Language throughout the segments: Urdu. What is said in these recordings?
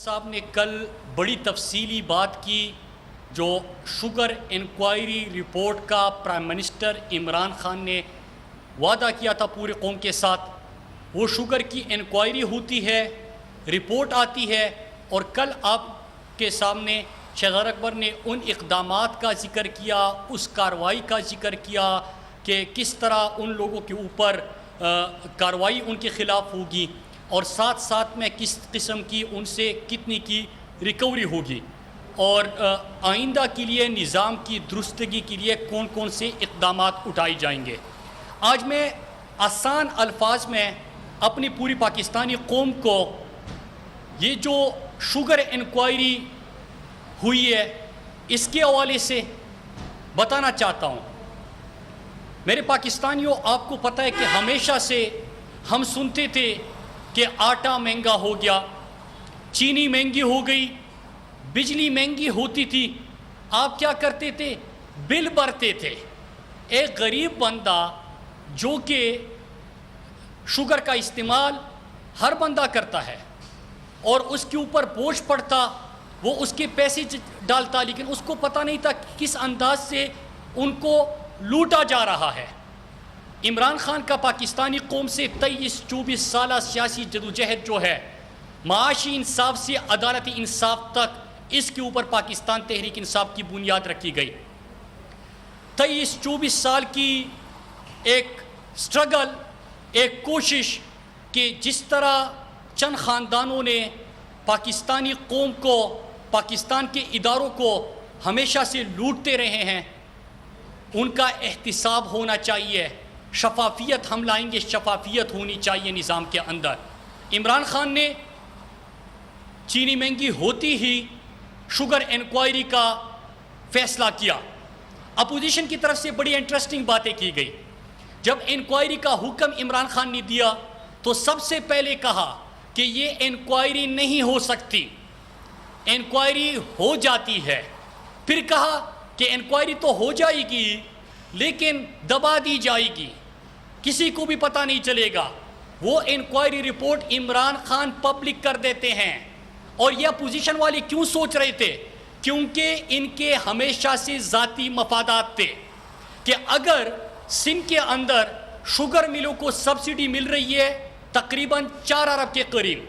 صاحب نے کل بڑی تفصیلی بات کی جو شوگر انکوائری رپورٹ کا پرائم منسٹر عمران خان نے وعدہ کیا تھا پورے قوم کے ساتھ. وہ شوگر کی انکوائری ہوتی ہے, رپورٹ آتی ہے, اور کل آپ کے سامنے شہزادہ اکبر نے ان اقدامات کا ذکر کیا, اس کارروائی کا ذکر کیا کہ کس طرح ان لوگوں کے اوپر کارروائی ان کے خلاف ہوگی, اور ساتھ ساتھ میں کس قسم کی ان سے کتنی کی ریکوری ہوگی, اور آئندہ کے لیے نظام کی درستگی کے لیے کون کون سے اقدامات اٹھائے جائیں گے. آج میں آسان الفاظ میں اپنی پوری پاکستانی قوم کو یہ جو شوگر انکوائری ہوئی ہے اس کے حوالے سے بتانا چاہتا ہوں. میرے پاکستانیوں, آپ کو پتہ ہے کہ ہمیشہ سے ہم سنتے تھے کہ آٹا مہنگا ہو گیا, چینی مہنگی ہو گئی, بجلی مہنگی ہوتی تھی. آپ کیا کرتے تھے؟ بل بھرتے تھے. ایک غریب بندہ جو کہ شوگر کا استعمال ہر بندہ کرتا ہے اور اس کے اوپر بوجھ پڑتا, وہ اس کے پیسے ڈالتا, لیکن اس کو پتہ نہیں تھا کس انداز سے ان کو لوٹا جا رہا ہے. عمران خان کا پاکستانی قوم سے 23-24 سالہ سیاسی جدوجہد جو ہے, معاشی انصاف سے عدالتی انصاف تک, اس کے اوپر پاکستان تحریک انصاف کی بنیاد رکھی گئی. 23-24 سال کی ایک سٹرگل, ایک کوشش کہ جس طرح چند خاندانوں نے پاکستانی قوم کو, پاکستان کے اداروں کو ہمیشہ سے لوٹتے رہے ہیں, ان کا احتساب ہونا چاہیے. شفافیت ہم لائیں گے, شفافیت ہونی چاہیے نظام کے اندر. عمران خان نے چینی مہنگی ہوتی ہی شوگر انکوائری کا فیصلہ کیا. اپوزیشن کی طرف سے بڑی انٹرسٹنگ باتیں کی گئی. جب انکوائری کا حکم عمران خان نے دیا تو سب سے پہلے کہا کہ یہ انکوائری نہیں ہو سکتی, انکوائری ہو جاتی ہے. پھر کہا کہ انکوائری تو ہو جائے گی لیکن دبا دی جائے گی, کسی کو بھی پتہ نہیں چلے گا. وہ inquiry report Imran Khan public کر دیتے ہیں. اور یہ اپوزیشن والے کیوں سوچ رہے تھے؟ کیونکہ ان کے ہمیشہ سے ذاتی مفادات تھے کہ اگر سندھ کے اندر شوگر ملوں کو سبسڈی مل رہی ہے تقریباً 4 ارب کے قریب,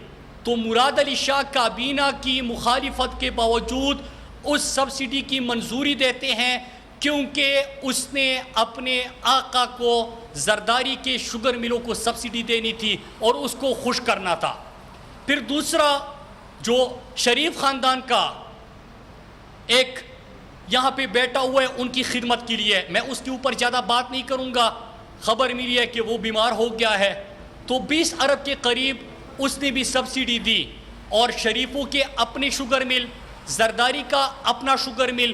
تو مراد علی شاہ کابینہ کی مخالفت کے باوجود اس سبسڈی کی منظوری دیتے ہیں, کیونکہ اس نے اپنے آقا کو زرداری کے شوگر ملوں کو سبسڈی دینی تھی اور اس کو خوش کرنا تھا. پھر دوسرا جو شریف خاندان کا ایک یہاں پہ بیٹھا ہوا ہے ان کی خدمت کے لیے, میں اس کے اوپر زیادہ بات نہیں کروں گا. خبر ملی ہے کہ وہ بیمار ہو گیا ہے, تو 20 ارب کے قریب اس نے بھی سبسڈی دی. اور شریفوں کے اپنے شوگر مل, زرداری کا اپنا شوگر مل.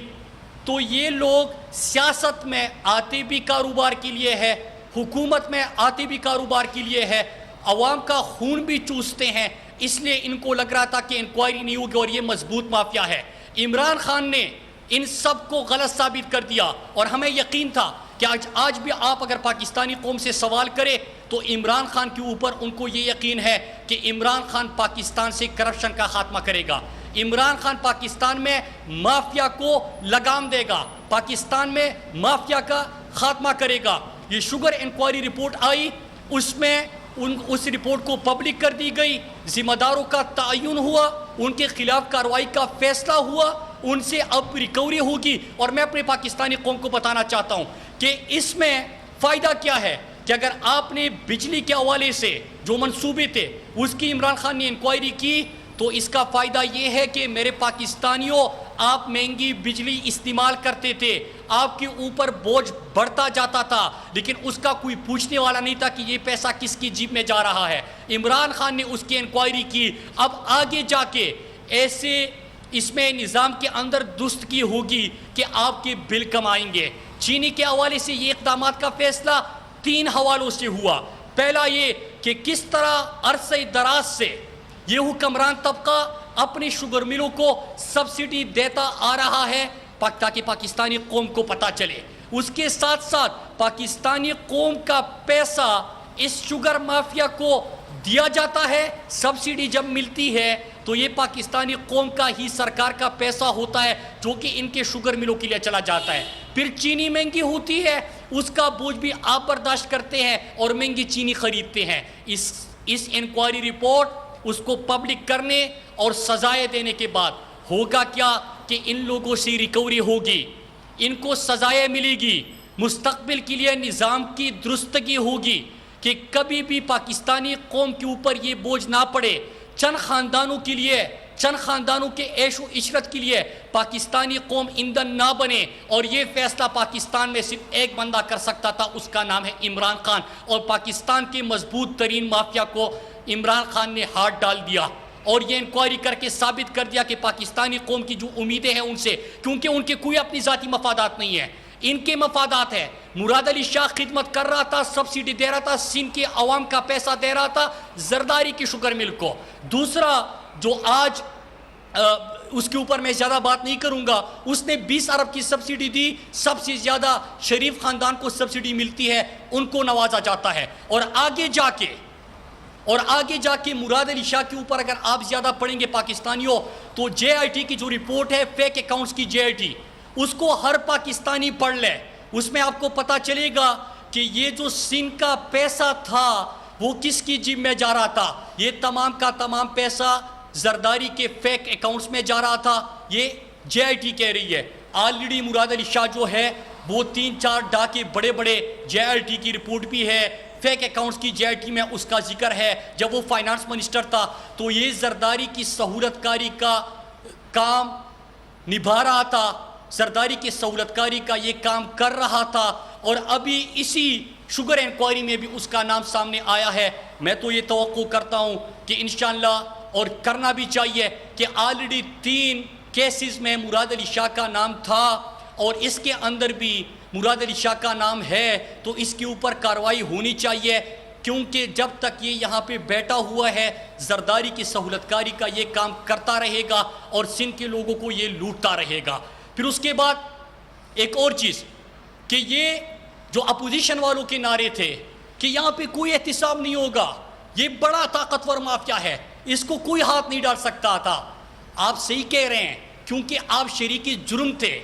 تو یہ لوگ سیاست میں آتے بھی کاروبار کے لیے ہے, حکومت میں آتے بھی کاروبار کے لیے ہے, عوام کا خون بھی چوستے ہیں. اس لیے ان کو لگ رہا تھا کہ انکوائری نہیں ہوگی اور یہ مضبوط مافیا ہے. عمران خان نے ان سب کو غلط ثابت کر دیا, اور ہمیں یقین تھا کہ آج بھی آپ اگر پاکستانی قوم سے سوال کرے تو عمران خان کے اوپر ان کو یہ یقین ہے کہ عمران خان پاکستان سے کرپشن کا خاتمہ کرے گا. عمران خان پاکستان میں مافیا کو لگام دے گا, پاکستان میں مافیا کا خاتمہ کرے گا. یہ شوگر انکوائری رپورٹ آئی, اس میں اس رپورٹ کو پبلک کر دی گئی, ذمہ داروں کا تعین ہوا, ان کے خلاف کارروائی کا فیصلہ ہوا, ان سے اب ریکوری ہوگی. اور میں اپنے پاکستانی قوم کو بتانا چاہتا ہوں کہ اس میں فائدہ کیا ہے کہ اگر آپ نے بجلی کے حوالے سے جو منصوبے تھے اس کی عمران خان نے انکوائری کی, تو اس کا فائدہ یہ ہے کہ میرے پاکستانیوں, آپ مہنگی بجلی استعمال کرتے تھے, آپ کے اوپر بوجھ بڑھتا جاتا تھا, لیکن اس کا کوئی پوچھنے والا نہیں تھا کہ یہ پیسہ کس کی جیب میں جا رہا ہے. عمران خان نے اس کی انکوائری کی. اب آگے جا کے ایسے اس میں نظام کے اندر درستگی ہوگی کہ آپ کے بل کم آئیں گے. چینی کے حوالے سے یہ اقدامات کا فیصلہ 3 حوالوں سے ہوا. پہلا یہ کہ کس طرح عرصہ دراز سے یہ حکمران طبقہ اپنے شوگر ملوں کو سبسڈی دیتا آ رہا ہے تاکہ پاکستانی قوم کو پتہ چلے. اس کے ساتھ ساتھ پاکستانی قوم کا پیسہ اس شوگر مافیا کو دیا جاتا ہے, سبسڈی جب ملتی ہے تو یہ پاکستانی قوم کا ہی سرکار کا پیسہ ہوتا ہے جو کہ ان کے شوگر ملوں کے لیے چلا جاتا ہے. پھر چینی مہنگی ہوتی ہے, اس کا بوجھ بھی آپ برداشت کرتے ہیں اور مہنگی چینی خریدتے ہیں. اس انکوائری رپورٹ اس کو پبلک کرنے اور سزائیں دینے کے بعد ہوگا کیا کہ ان لوگوں سے ریکوری ہوگی, ان کو سزائیں ملے گی, مستقبل کے لیے نظام کی درستگی ہوگی کہ کبھی بھی پاکستانی قوم کے اوپر یہ بوجھ نہ پڑے. چند خاندانوں کے لیے, چند خاندانوں کے عیش و عشرت کے لیے پاکستانی قوم ایندھن نہ بنے. اور یہ فیصلہ پاکستان میں صرف ایک بندہ کر سکتا تھا, اس کا نام ہے عمران خان. اور پاکستان کے مضبوط ترین مافیا کو عمران خان نے ہاتھ ڈال دیا اور یہ انکوائری کر کے ثابت کر دیا کہ پاکستانی قوم کی جو امیدیں ہیں ان سے, کیونکہ ان کے کوئی اپنی ذاتی مفادات نہیں ہیں, ان کے مفادات ہیں. مراد علی شاہ خدمت کر رہا تھا, سبسڈی دے رہا تھا, سندھ کے عوام کا پیسہ دے رہا تھا زرداری کی شوگر مل کو. دوسرا جو آج اس کے اوپر میں زیادہ بات نہیں کروں گا, اس نے 20 ارب کی سبسڈی دی, سب سے زیادہ شریف خاندان کو سبسڈی ملتی ہے, ان کو نوازا جاتا ہے. اور آگے جا کے مراد علی شاہ کے اوپر اگر آپ زیادہ پڑھیں گے پاکستانیوں, تو جے آئی ٹی کی جو رپورٹ ہے فیک اکاؤنٹس کی جے آئی ٹی, اس کو ہر پاکستانی پڑھ لے. اس میں آپ کو پتا چلے گا کہ یہ جو سندھ کا پیسہ تھا وہ کس کی جیب میں جا رہا تھا. یہ تمام کا تمام پیسہ زرداری کے فیک اکاؤنٹس میں جا رہا تھا, یہ جے آئی ٹی کہہ رہی ہے. آلریڈی مراد علی شاہ جو ہے وہ 3-4 ڈاکے بڑے بڑے جے آئی ٹی کی رپورٹ بھی ہے, فیک اکاؤنٹس کی جے آئی ٹی میں اس کا ذکر ہے. جب وہ فائنانس منسٹر تھا تو یہ زرداری کی سہولت کاری کا کام نبھا رہا تھا, زرداری کی سہولت کاری کا یہ کام کر رہا تھا. اور ابھی اسی شوگر انکوائری میں بھی اس کا نام سامنے آیا ہے. میں تو یہ توقع کرتا ہوں کہ انشاءاللہ, اور کرنا بھی چاہیے, کہ آلریڈی 3 کیسز میں مراد علی شاہ کا نام تھا اور اس کے اندر بھی مراد علی شاہ کا نام ہے, تو اس کے اوپر کارروائی ہونی چاہیے. کیونکہ جب تک یہ یہاں پہ بیٹھا ہوا ہے زرداری کی سہولت کاری کا یہ کام کرتا رہے گا اور سندھ کے لوگوں کو یہ لوٹتا رہے گا. پھر اس کے بعد ایک اور چیز کہ یہ جو اپوزیشن والوں کے نعرے تھے کہ یہاں پہ کوئی احتساب نہیں ہوگا, یہ بڑا طاقتور مافیا ہے, اس کو کوئی ہاتھ نہیں ڈال سکتا تھا. آپ صحیح کہہ رہے ہیں کیونکہ آپ شریک جرم تھے.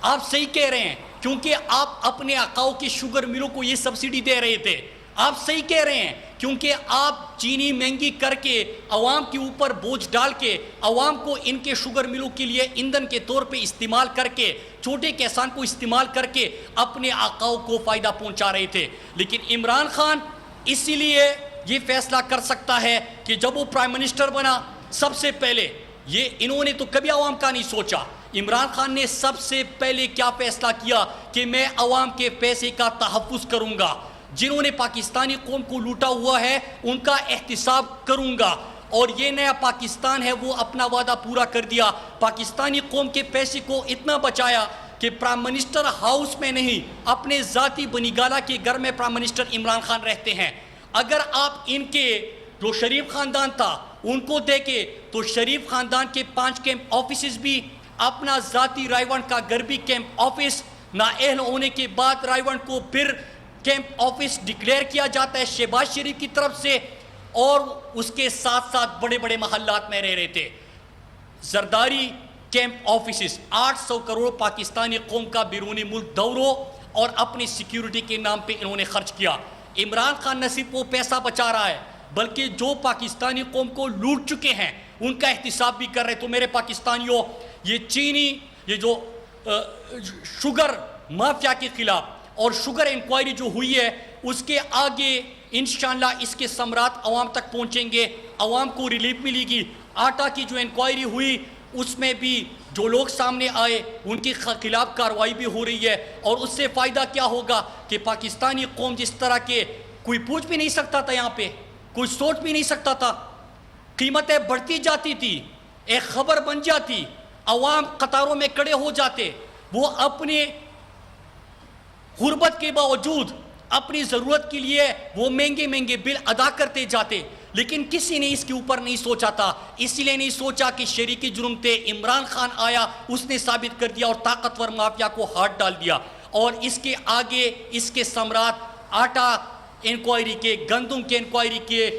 آپ صحیح کہہ رہے ہیں کیونکہ آپ اپنے آقاؤں کے شوگر ملوں کو یہ سبسڈی دے رہے تھے. آپ صحیح کہہ رہے ہیں کیونکہ آپ چینی مہنگی کر کے عوام کے اوپر بوجھ ڈال کے عوام کو ان کے شوگر ملوں کے لیے ایندھن کے طور پہ استعمال کر کے, چھوٹے کسان کو استعمال کر کے اپنے آقاؤں کو فائدہ پہنچا رہے تھے. لیکن عمران خان اسی لیے یہ فیصلہ کر سکتا ہے کہ جب وہ پرائم منسٹر بنا, سب سے پہلے یہ انہوں نے تو کبھی عوام کا نہیں سوچا. عمران خان نے سب سے پہلے کیا فیصلہ کیا کہ میں عوام کے پیسے کا تحفظ کروں گا, جنہوں نے پاکستانی قوم کو لوٹا ہوا ہے ان کا احتساب کروں گا. اور یہ نیا پاکستان ہے وہ اپنا وعدہ پورا کر دیا. پاکستانی قوم کے پیسے کو اتنا بچایا کہ پرائم منسٹر ہاؤس میں نہیں, اپنے ذاتی بنیگالہ کے گھر میں پرائم منسٹر عمران خان رہتے ہیں. اگر آپ ان کے جو شریف خاندان تھا ان کو دیکھیں تو شریف خاندان کے 5 کیمپ آفیسز بھی, اپنا ذاتی رائیونڈ کا گھر بھی کیمپ آفس, نااہل ہونے کے بعد رائیونڈ کو پھر کیمپ آفس ڈکلیئر کیا جاتا ہے شہباز شریف کی طرف سے, اور اس کے ساتھ ساتھ بڑے بڑے محلات میں رہ رہے تھے. زرداری کیمپ آفیسز 800 کروڑ پاکستانی قوم کا بیرونی ملک دوروں اور اپنی سیکیورٹی کے نام پہ انہوں نے خرچ کیا. عمران خان نہ صرف وہ پیسہ بچا رہا ہے بلکہ جو پاکستانی قوم کو لوٹ چکے ہیں ان کا احتساب بھی کر رہے. تو میرے پاکستانیوں, یہ چینی, یہ جو شوگر مافیا کے خلاف اور شوگر انکوائری جو ہوئی ہے اس کے آگے انشاءاللہ اس کے ثمرات عوام تک پہنچیں گے, عوام کو ریلیف ملے گی. آٹا کی جو انکوائری ہوئی اس میں بھی جو لوگ سامنے آئے ان کے خلاف کارروائی بھی ہو رہی ہے, اور اس سے فائدہ کیا ہوگا کہ پاکستانی قوم جس طرح کے کوئی پوچھ بھی نہیں سکتا تھا, یہاں پہ کوئی سوچ بھی نہیں سکتا تھا, قیمتیں بڑھتی جاتی تھی, ایک خبر بن جاتی, عوام قطاروں میں کھڑے ہو جاتے, وہ اپنے غربت کے باوجود اپنی ضرورت کے لیے وہ مہنگے مہنگے بل ادا کرتے جاتے. لیکن کسی نے اس کے اوپر نہیں سوچا تھا, اس لیے نہیں سوچا کہ شریکی جرم تھے. عمران خان آیا, اس نے ثابت کر دیا اور طاقتور مافیا کو ہاتھ ڈال دیا. اور اس کے آگے اس کے ثمرات آٹا انکوائری کے, گندم کے انکوائری کے,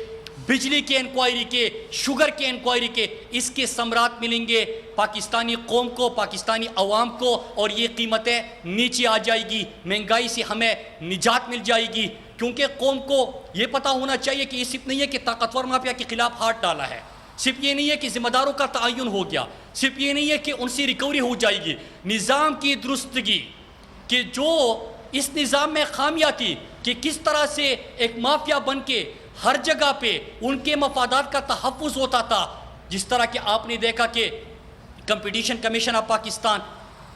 بجلی کے انکوائری کے، شوگر کے انکوائری کے، اس کے ثمرات ملیں گے پاکستانی قوم کو، پاکستانی عوام کو، اور یہ قیمتیں نیچے آ جائے گی، مہنگائی سے ہمیں نجات مل جائے گی. کیونکہ قوم کو یہ پتہ ہونا چاہیے کہ یہ صرف نہیں ہے کہ طاقتور مافیا کے خلاف ہاتھ ڈالا ہے، صرف یہ نہیں ہے کہ ذمہ داروں کا تعین ہو گیا، صرف یہ نہیں ہے کہ ان سے ریکوری ہو جائے گی. نظام کی درستگی، کہ جو اس نظام میں خامیاں تھی، کہ کس طرح سے ایک مافیا بن کے ہر جگہ پہ ان کے مفادات کا تحفظ ہوتا تھا. جس طرح کہ آپ نے دیکھا کہ کمپٹیشن کمیشن آف پاکستان،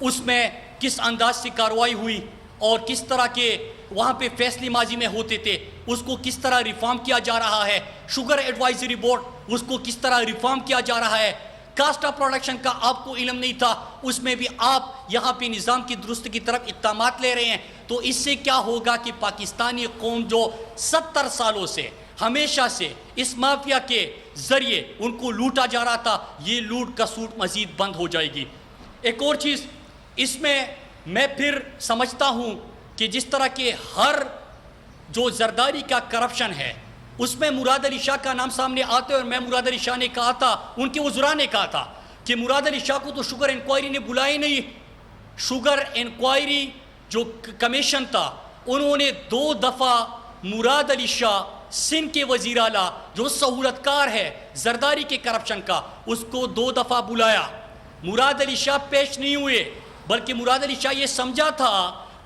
اس میں کس انداز سے کارروائی ہوئی اور کس طرح کے وہاں پہ فیصلے ماضی میں ہوتے تھے، اس کو کس طرح ریفارم کیا جا رہا ہے. شوگر ایڈوائزری بورڈ، اس کو کس طرح ریفارم کیا جا رہا ہے. کاسٹ آف پروڈکشن کا آپ کو علم نہیں تھا، اس میں بھی آپ یہاں پہ نظام کی درست کی طرف اقدامات لے رہے ہیں. تو اس سے کیا ہوگا کہ پاکستانی قوم جو 70 سالوں سے ہمیشہ سے اس مافیا کے ذریعے ان کو لوٹا جا رہا تھا، یہ لوٹ کا سوٹ مزید بند ہو جائے گی. ایک اور چیز اس میں پھر سمجھتا ہوں کہ جس طرح کہ ہر جو زرداری کا کرپشن ہے، اس میں مراد علی شاہ کا نام سامنے آتا ہے. اور میں مراد علی شاہ نے کہا تھا، ان کے وزراء نے کہا تھا کہ مراد علی شاہ کو تو شوگر انکوائری نے بلایا نہیں. شوگر انکوائری جو کمیشن تھا، انہوں نے 2 دفعہ مراد علی شاہ سندھ کے وزیر اعلیٰ جو سہولت کار ہے زرداری کے کرپشن کا، اس کو 2 دفعہ بلایا. مراد علی شاہ پیش نہیں ہوئے، بلکہ مراد علی شاہ یہ سمجھا تھا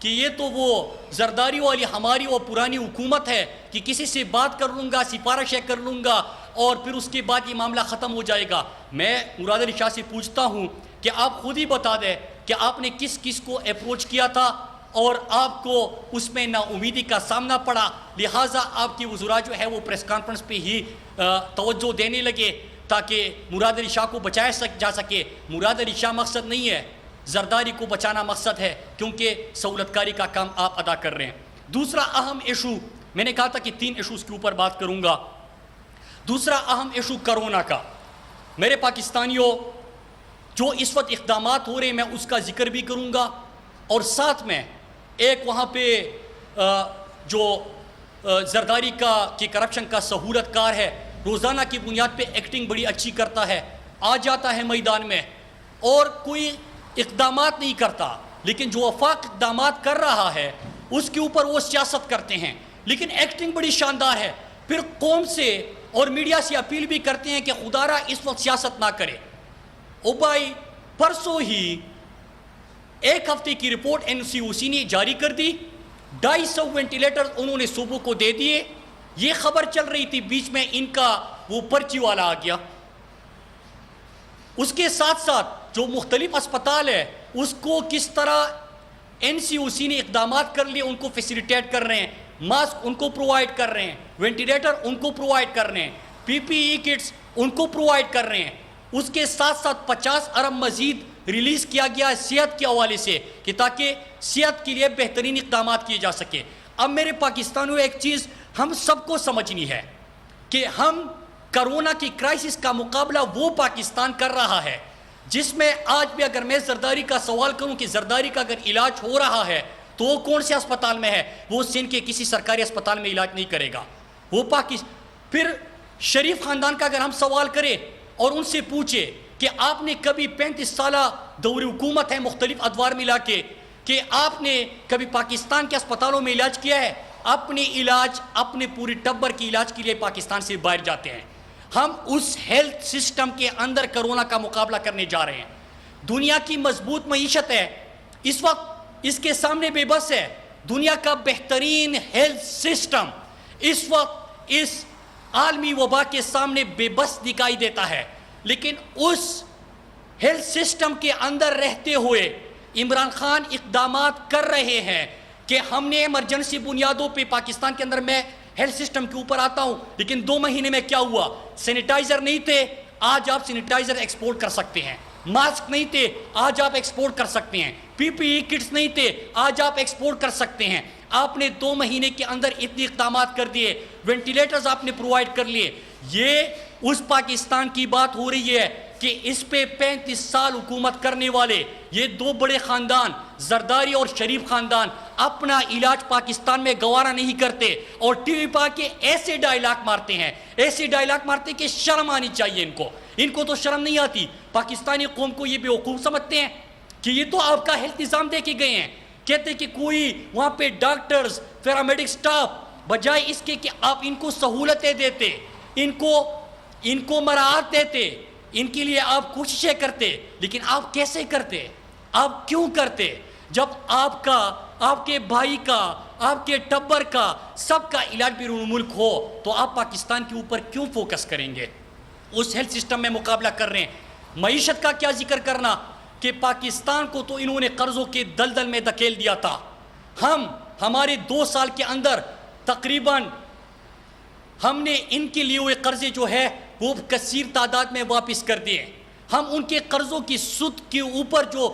کہ یہ تو وہ زرداری والی ہماری وہ پرانی حکومت ہے کہ کسی سے بات کر لوں گا، سفارشیں کر لوں گا اور پھر اس کے بعد یہ معاملہ ختم ہو جائے گا. میں مراد علی شاہ سے پوچھتا ہوں کہ آپ خود ہی بتا دیں کہ آپ نے کس کس کو اپروچ کیا تھا اور آپ کو اس میں نا امیدی کا سامنا پڑا. لہٰذا آپ کی وزراء جو ہے وہ پریس کانفرنس پہ ہی توجہ دینے لگے تاکہ مراد علی شاہ کو بچایا جا سکے. مراد علی شاہ مقصد نہیں ہے، زرداری کو بچانا مقصد ہے، کیونکہ سہولت کاری کا کام آپ ادا کر رہے ہیں. دوسرا اہم ایشو، میں نے کہا تھا کہ 3 ایشوز کے اوپر بات کروں گا. دوسرا اہم ایشو کرونا کا. میرے پاکستانیوں، جو اس وقت اقدامات ہو رہے ہیں میں اس کا ذکر بھی کروں گا، اور ساتھ میں ایک وہاں پہ جو زرداری کی کرپشن کا سہولت کار ہے، روزانہ کی بنیاد پہ ایکٹنگ بڑی اچھی کرتا ہے، آ جاتا ہے میدان میں اور کوئی اقدامات نہیں کرتا، لیکن جو وفاق اقدامات کر رہا ہے اس کے اوپر وہ سیاست کرتے ہیں، لیکن ایکٹنگ بڑی شاندار ہے. پھر قوم سے اور میڈیا سے اپیل بھی کرتے ہیں کہ خدا را اس وقت سیاست نہ کرے. بھائی پرسوں ہی 1 ہفتے کی رپورٹ NCOC نے جاری کر دی، 250 وینٹیلیٹر انہوں نے صوبوں کو دے دیے. یہ خبر چل رہی تھی، بیچ میں ان کا وہ پرچی والا آ گیا. اس کے ساتھ ساتھ جو مختلف اسپتال ہے اس کو کس طرح NCOC نے اقدامات کر لیے، ان کو فیسیلیٹیٹ کر رہے ہیں، ماسک ان کو پرووائڈ کر رہے ہیں، وینٹیلیٹر ان کو پرووائڈ کر رہے ہیں، PPE کٹس ان کو پرووائڈ کر رہے ہیں. اس کے ساتھ ساتھ 50 ارب مزید ریلیز کیا گیا ہے صحت کے حوالے سے کہ تاکہ صحت کے لیے بہترین اقدامات کیے جا سکے. اب میرے پاکستانیوں، ایک چیز ہم سب کو سمجھنی ہے کہ ہم کرونا کی کرائسس کا مقابلہ وہ پاکستان کر رہا ہے جس میں آج بھی اگر میں زرداری کا سوال کروں کہ زرداری کا اگر علاج ہو رہا ہے تو وہ کون سے اسپتال میں ہے؟ وہ سندھ کے کسی سرکاری اسپتال میں علاج نہیں کرے گا، وہ پھر شریف خاندان کا اگر ہم سوال کریں اور ان سے پوچھے کہ آپ نے کبھی 35 سالہ دور حکومت ہے مختلف ادوار ملا کے، کہ آپ نے کبھی پاکستان کے اسپتالوں میں علاج کیا ہے؟ اپنے علاج، اپنے پوری ٹبر کے علاج کے لیے پاکستان سے باہر جاتے ہیں. ہم اس ہیلتھ سسٹم کے اندر کرونا کا مقابلہ کرنے جا رہے ہیں. دنیا کی مضبوط معیشت ہے، اس وقت اس کے سامنے بے بس ہے. دنیا کا بہترین ہیلتھ سسٹم اس وقت اس عالمی وبا کے سامنے بے بس دکھائی دیتا ہے. لیکن اس ہیلتھ سسٹم کے اندر رہتے ہوئے عمران خان اقدامات کر رہے ہیں کہ ہم نے ایمرجنسی بنیادوں پہ پاکستان کے اندر، میں ہیلتھ سسٹم کے اوپر آتا ہوں، لیکن 2 مہینے میں کیا ہوا؟ سینیٹائزر نہیں تھے، آج آپ سینیٹائزر ایکسپورٹ کر سکتے ہیں. ماسک نہیں تھے، آج آپ ایکسپورٹ کر سکتے ہیں. PPE کٹس نہیں تھے، آج آپ ایکسپورٹ کر سکتے ہیں. آپ نے 2 مہینے کے اندر اتنے اقدامات کر دیے، وینٹیلیٹرز آپ نے پرووائڈ کر لیے. یہ اس پاکستان کی بات ہو رہی ہے کہ اس پہ 35 سال حکومت کرنے والے یہ 2 بڑے خاندان، زرداری اور شریف خاندان، اپنا علاج پاکستان میں گوارا نہیں کرتے اور ٹی وی پا کے ایسے ڈائلاگ مارتے ہیں، ایسے ڈائلاگ مارتے کہ شرم آنی چاہیے ان کو تو شرم نہیں آتی. پاکستانی قوم کو یہ بیوقوف سمجھتے ہیں کہ یہ تو آپ کا ہیلتھ نظام دے کے گئے ہیں. کہتے کہ کوئی وہاں پہ ڈاکٹرز، پیرامیڈک سٹاف، بجائے اس کے کہ آپ ان کو سہولتیں دیتے، ان کو مراعات دیتے، ان کے لیے آپ کوششیں کرتے. لیکن آپ کیسے کرتے؟ آپ کیوں کرتے؟ جب آپ کا، آپ کے بھائی کا، آپ کے ٹبر کا، سب کا علاج بیرون ملک ہو تو آپ پاکستان کے اوپر کیوں فوکس کریں گے؟ اس ہیلتھ سسٹم میں مقابلہ کر رہے ہیں. معیشت کا کیا ذکر کرنا کہ پاکستان کو تو انہوں نے قرضوں کے دلدل میں دھکیل دیا تھا. ہمارے 2 سال کے اندر تقریباً ہم نے ان کے لیے ہوئے قرضے جو ہے وہ کثیر تعداد میں واپس کر دیے. ہم ان کے قرضوں کی سود کے اوپر جو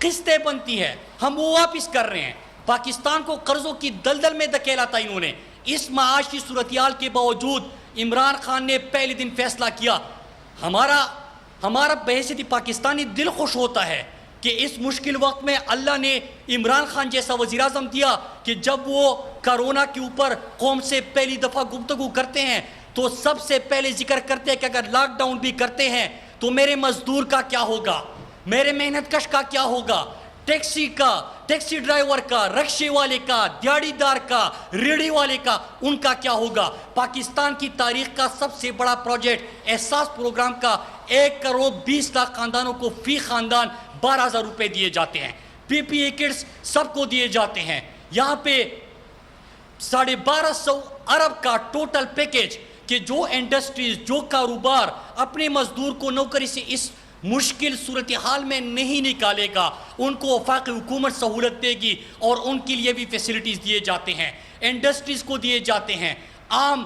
قسطیں بنتی ہے ہم وہ واپس کر رہے ہیں. پاکستان کو قرضوں کی دلدل میں دھکیلا تھا انہوں نے. اس معاشی صورتحال کے باوجود عمران خان نے پہلے دن فیصلہ کیا. ہمارا بحیثیت پاکستانی دل خوش ہوتا ہے کہ اس مشکل وقت میں اللہ نے عمران خان جیسا وزیر اعظم دیا کہ جب وہ کرونا کے اوپر قوم سے پہلی دفعہ گفتگو کرتے ہیں تو سب سے پہلے ذکر کرتے ہیں کہ اگر لاک ڈاؤن بھی کرتے ہیں تو میرے مزدور کا کیا ہوگا، میرے محنت کش کا کیا ہوگا، ٹیکسی کا، ٹیکسی ڈرائیور کا، رکشے والے کا، دیہڑی دار کا، ریڑھی والے کا، ان کا کیا ہوگا. پاکستان کی تاریخ کا سب سے بڑا پروجیکٹ احساس پروگرام کا 1 کروڑ 20 لاکھ خاندانوں کو فی خاندان 12,000 روپے دیے جاتے ہیں. PPE کٹس سب کو دیے جاتے ہیں. یہاں پہ 1250 ارب کا ٹوٹل پیکیج کہ جو انڈسٹریز، جو کاروبار اپنے مزدور کو نوکری سے اس مشکل صورتحال میں نہیں نکالے گا ان کو وفاقی حکومت سہولت دے گی اور ان کے لیے بھی فیسلٹیز دیے جاتے ہیں، انڈسٹریز کو دیے جاتے ہیں، عام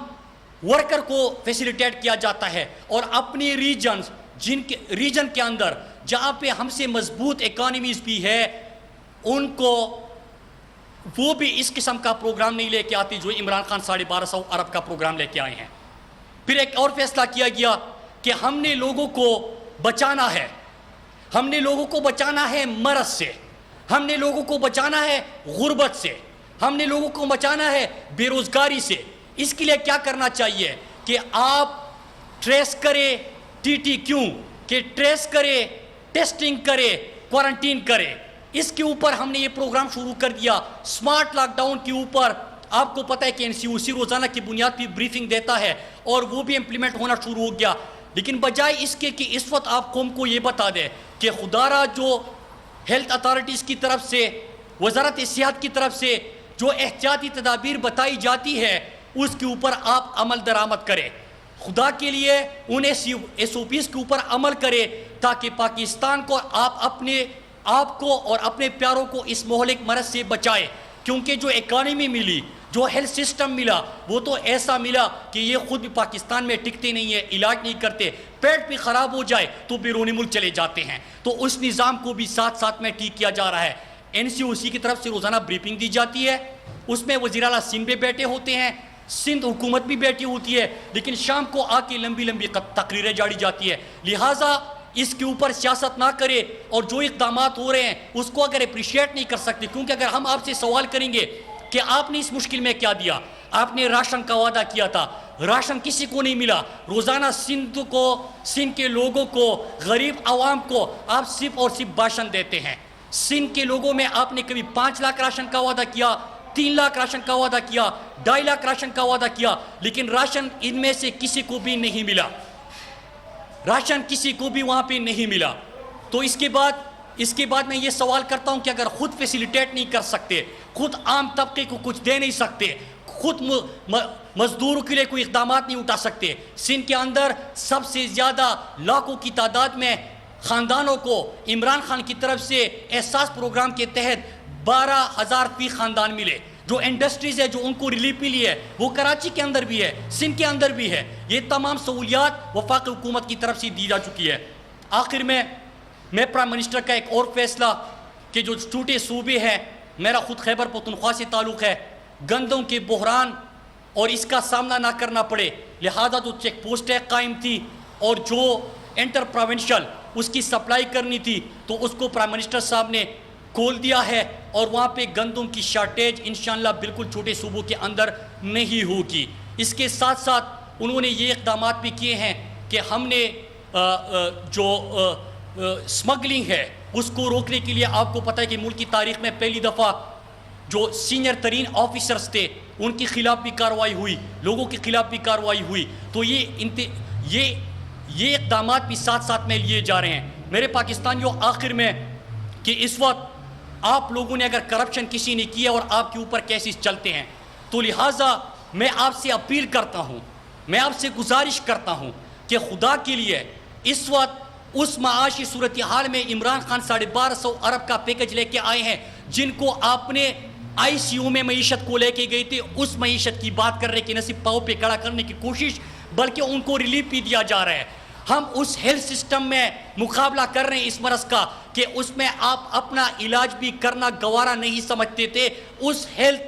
ورکر کو فیسیلیٹیٹ کیا جاتا ہے. اور اپنی ریجن کے اندر جہاں پہ ہم سے مضبوط اکانومیز بھی ہے ان کو وہ بھی اس قسم کا پروگرام نہیں لے کے آتی جو عمران خان 1250 ارب کا پروگرام لے کے آئے ہیں. پھر ایک اور فیصلہ کیا گیا کہ ہم نے لوگوں کو بچانا ہے، ہم نے لوگوں کو بچانا ہے مرض سے، ہم نے لوگوں کو بچانا ہے غربت سے، ہم نے لوگوں کو بچانا ہے بے روزگاری سے. اس کے لیے کیا کرنا چاہیے کہ آپ ٹریس کرے TTQ، کہ ٹریس کرے، ٹیسٹنگ کرے، کوارنٹین کرے. اس کے اوپر ہم نے یہ پروگرام شروع کر دیا. سمارٹ لاک ڈاؤن کے اوپر آپ کو پتہ ہے کہ NCOC روزانہ کی بنیاد پہ بریفنگ دیتا ہے اور وہ بھی امپلیمنٹ ہونا شروع ہو گیا. لیکن بجائے اس کے کہ اس وقت آپ قوم کو یہ بتا دیں کہ خدارہ جو ہیلتھ اتھارٹیز کی طرف سے، وزارت صحت کی طرف سے جو احتیاطی تدابیر بتائی جاتی ہے اس کے اوپر آپ عمل درآمد کریں. خدا کے لیے ان SOPs کے اوپر عمل کرے تاکہ پاکستان کو آپ کو اور اپنے پیاروں کو اس مہلک مرض سے بچائے. کیونکہ جو اکانومی ملی، جو ہیلتھ سسٹم ملا وہ تو ایسا ملا کہ یہ خود بھی پاکستان میں ٹکتے نہیں ہے، علاج نہیں کرتے، پیٹ بھی خراب ہو جائے تو بیرونی ملک چلے جاتے ہیں. تو اس نظام کو بھی ساتھ ساتھ میں ٹھیک کیا جا رہا ہے. NCOC کی طرف سے روزانہ بریفنگ دی جاتی ہے، اس میں وزیر اعلیٰ سندھ بھی بیٹھے ہوتے ہیں، سندھ حکومت بھی بیٹھی ہوتی ہے، لیکن شام کو آ کے لمبی لمبی تقریریں جاڑی جاتی ہے. لہٰذا اس کے اوپر سیاست نہ کرے اور جو اقدامات ہو رہے ہیں اس کو اگر اپریشیٹ نہیں کر سکتے، کیونکہ اگر ہم آپ سے سوال کریں گے کہ آپ نے اس مشکل میں کیا دیا، آپ نے راشن کا وعدہ کیا تھا، راشن کسی کو نہیں ملا. روزانہ سندھ کے لوگوں کو، غریب عوام کو آپ صرف اور صرف بھاشن دیتے ہیں. سندھ کے لوگوں میں آپ نے کبھی 5 لاکھ راشن کا وعدہ کیا، 3 لاکھ راشن کا وعدہ کیا، 2.5 لاکھ راشن کا وعدہ کیا، لیکن راشن ان میں سے کسی کو بھی نہیں ملا. راشن کسی کو بھی وہاں پہ نہیں ملا. تو اس کے بعد میں یہ سوال کرتا ہوں کہ اگر خود فیسیلیٹیٹ نہیں کر سکتے، خود عام طبقے کو کچھ دے نہیں سکتے، خود مزدوروں کے لیے کوئی اقدامات نہیں اٹھا سکتے، سندھ کے اندر سب سے زیادہ لاکھوں کی تعداد میں خاندانوں کو عمران خان کی طرف سے احساس پروگرام کے تحت 12,000 فی خاندان ملے. جو انڈسٹریز ہے جو ان کو ریلیف ملی ہے وہ کراچی کے اندر بھی ہے، سندھ کے اندر بھی ہے. یہ تمام سہولیات وفاقی حکومت کی طرف سے دی جا چکی ہے. آخر میں پرائم منسٹر کا ایک اور فیصلہ کہ جو ٹوٹے صوبے ہیں، میرا خود خیبر پختونخوا سے تعلق ہے، گندوں کے بحران اور اس کا سامنا نہ کرنا پڑے، لہذا جو چیک پوسٹیں قائم تھی اور جو انٹر پروونشل اس کی سپلائی کرنی تھی تو اس کو پرائم منسٹر صاحب نے کھول دیا ہے اور وہاں پہ گندم کی شارٹیج انشاءاللہ بالکل چھوٹے صوبوں کے اندر نہیں ہوگی۔ اس کے ساتھ ساتھ انہوں نے یہ اقدامات بھی کیے ہیں کہ ہم نے جو سمگلنگ ہے اس کو روکنے کے لیے، آپ کو پتہ ہے کہ ملک کی تاریخ میں پہلی دفعہ جو سینئر ترین آفیسرز تھے ان کے خلاف بھی کارروائی ہوئی، لوگوں کے خلاف بھی کارروائی ہوئی۔ تو یہ اقدامات بھی ساتھ ساتھ میں لیے جا رہے ہیں۔ میرے پاکستانیوں، آخر میں کہ اس وقت آپ لوگوں نے اگر کرپشن کسی نے کیا اور آپ کے اوپر کیسز چلتے ہیں تو لہٰذا میں آپ سے اپیل کرتا ہوں، میں آپ سے گزارش کرتا ہوں کہ خدا کے لیے اس وقت اس معاشی صورتحال میں عمران خان 1250 ارب کا پیکج لے کے آئے ہیں، جن کو آپ نے آئی سی یو میں معیشت کو لے کے گئی تھی، اس معیشت کی بات کر رہے کہ نصیب پاؤں پہ کھڑا کرنے کی کوشش، بلکہ ان کو ریلیف بھی دیا جا رہا ہے۔ ہم اس ہیلتھ سسٹم میں مقابلہ کر رہے ہیں اس مرض کا کہ اس میں آپ اپنا علاج بھی کرنا گوارا نہیں سمجھتے تھے۔ اس ہیلتھ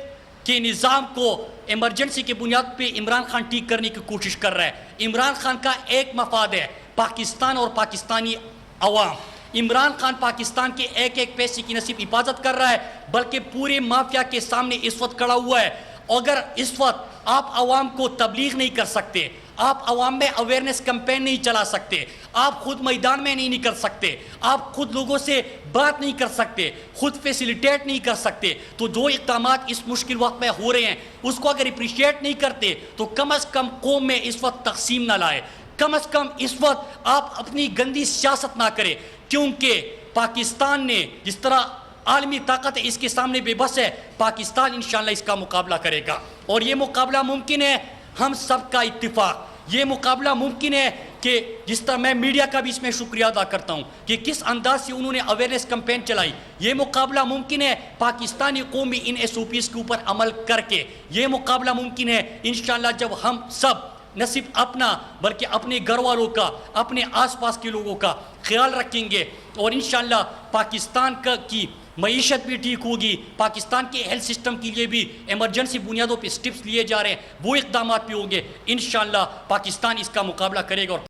کے نظام کو ایمرجنسی کے بنیاد پہ عمران خان ٹھیک کرنے کی کوشش کر رہا ہے۔ عمران خان کا ایک مفاد ہے، پاکستان اور پاکستانی عوام۔ عمران خان پاکستان کے ایک ایک پیسے کی نصیب حفاظت کر رہا ہے، بلکہ پورے مافیا کے سامنے اس وقت کھڑا ہوا ہے۔ اگر اس وقت آپ عوام کو تبلیغ نہیں کر سکتے، آپ عوام میں اویئرنیس کمپین نہیں چلا سکتے، آپ خود میدان میں نہیں نکل سکتے، آپ خود لوگوں سے بات نہیں کر سکتے، خود فیسیلیٹیٹ نہیں کر سکتے، تو جو اقدامات اس مشکل وقت میں ہو رہے ہیں اس کو اگر اپریشیٹ نہیں کرتے تو کم از کم قوم میں اس وقت تقسیم نہ لائے، کم از کم اس وقت آپ اپنی گندی سیاست نہ کریں، کیونکہ پاکستان نے جس طرح عالمی طاقت ہے اس کے سامنے بے بس ہے، پاکستان انشاءاللہ اس کا مقابلہ کرے گا، اور یہ مقابلہ ممکن ہے ہم سب کا اتفاق۔ یہ مقابلہ ممکن ہے کہ جس طرح میں میڈیا کا بھی اس میں شکریہ ادا کرتا ہوں کہ کس انداز سے انہوں نے اویئرنیس کمپین چلائی۔ یہ مقابلہ ممکن ہے پاکستانی قومی ان ایس او پیز کے اوپر عمل کر کے۔ یہ مقابلہ ممکن ہے انشاءاللہ جب ہم سب نہ صرف اپنا بلکہ اپنے گھر والوں کا، اپنے آس پاس کے لوگوں کا خیال رکھیں گے، اور انشاءاللہ پاکستان کی معیشت بھی ٹھیک ہوگی۔ پاکستان کے ہیلتھ سسٹم کے لیے بھی ایمرجنسی بنیادوں پہ سٹیپس لیے جا رہے ہیں، وہ اقدامات بھی ہوں گے۔ انشاءاللہ پاکستان اس کا مقابلہ کرے گا اور